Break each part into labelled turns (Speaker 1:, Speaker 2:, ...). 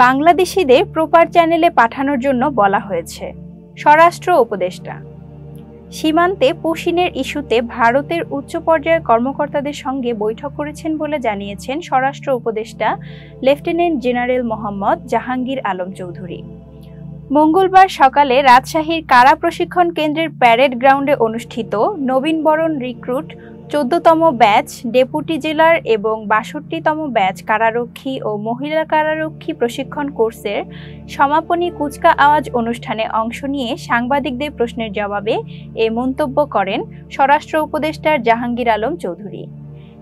Speaker 1: বাংলাদেশিদের প্রপার চ্যানেলে পাঠানোর জন্য বলা হয়েছে। স্বরাষ্ট্র উপদেষ্টা সীমান্তে পুশিনের ইস্যুতে ভারতের উচ্চ পর্যায়ের কর্মকর্তাদের সঙ্গে বৈঠক করেছেন বলে জানিয়েছেন স্বরাষ্ট্র উপদেষ্টা লেফটেন্যান্ট জেনারেল মোহাম্মদ জাহাঙ্গীর আলম চৌধুরী। মঙ্গলবার সকালে রাজশাহীর কারা প্রশিক্ষণ কেন্দ্রের প্যারেড গ্রাউন্ডে অনুষ্ঠিত নবীনবরণ রিক্রুট ১৪তম ব্যাচ ডেপুটি জেলার এবং ৬২তম ব্যাচ কারারক্ষী ও মহিলা কারারক্ষী প্রশিক্ষণ কোর্সের সমাপনী কুচকাওয়াজ অনুষ্ঠানে অংশ নিয়ে সাংবাদিকদের প্রশ্নের জবাবে এ মন্তব্য করেন স্বরাষ্ট্র উপদেষ্টা জাহাঙ্গীর আলম চৌধুরী।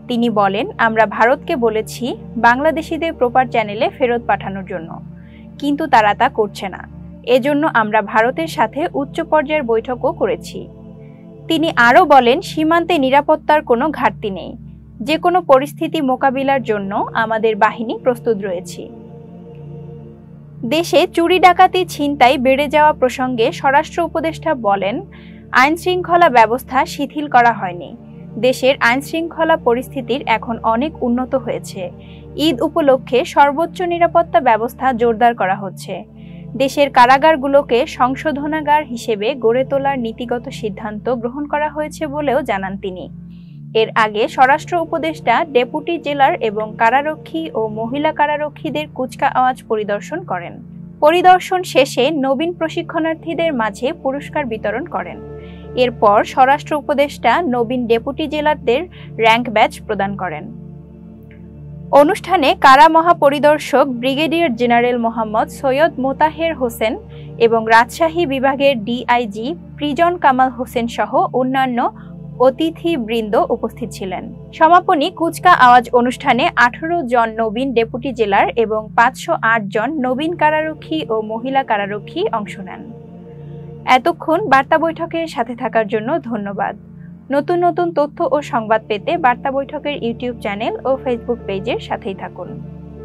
Speaker 1: তিনি বলেন, আমরা ভারতকে বলেছি বাংলাদেশিদের প্রপার চ্যানেলে ফেরত পাঠানোর জন্য, কিন্তু তারা তা করছে না। এজন্য আমরা ভারতের সাথে উচ্চ পর্যায়ের বৈঠকও করেছি। তিনি আরও বলেন, সীমান্তে নিরাপত্তার কোনো ঘাটতি নেই। যে কোনো পরিস্থিতি মোকাবিলার জন্য আমাদের বাহিনী প্রস্তুত রয়েছে। দেশে চুরি ডাকাতি ছিনতাই বেড়ে যাওয়া প্রসঙ্গে স্বরাষ্ট্র উপদেষ্টা বলেন, আইনশৃঙ্খলা ব্যবস্থা শিথিল করা হয়নি। দেশের আইনশৃঙ্খলা পরিস্থিতির এখন অনেক উন্নত হয়েছে। ঈদ উপলক্ষে সর্বোচ্চ নিরাপত্তা ব্যবস্থা জোরদার করা হচ্ছে। দেশের কারাগারগুলোকে সংশোধনাগার হিসেবে গড়ে তোলার নীতিগত সিদ্ধান্ত গ্রহণ করা হয়েছে বলেও জানান তিনি। এর আগে স্বরাষ্ট্র উপদেষ্টা ডেপুটি জেলার এবং কারারক্ষী ও মহিলা কারারক্ষীদের কুচকাওয়াজ পরিদর্শন করেন। পরিদর্শন শেষে নবীন প্রশিক্ষণার্থীদের মাঝে পুরস্কার বিতরণ করেন। এরপর স্বরাষ্ট্র উপদেষ্টা নবীন ডেপুটি জেলারদের র্যাঙ্ক ব্যাজ প্রদান করেন। অনুষ্ঠানে কারা মহাপরিদর্শক ব্রিগেডিয়ার জেনারেল মোহাম্মদ সৈয়দ মোতাহের হোসেন এবং রাজশাহী বিভাগের ডিআইজি প্রিজন কামাল হোসেন সহ অন্যান্য অতিথিবৃন্দ উপস্থিত ছিলেন। সমাপনী কুচকাওয়াজ অনুষ্ঠানে ১৮ জন নবীন ডেপুটি জেলার এবং ৫০৮ জন নবীন কারারক্ষী ও মহিলা কারারক্ষী অংশ নেন। এতক্ষণ বার্তা বৈঠকের সাথে থাকার জন্য ধন্যবাদ। নতুন নতুন তথ্য ও সংবাদ পেতে বার্তা বৈঠকের ইউটিউব চ্যানেল ও ফেসবুক পেজের সাথেই থাকুন।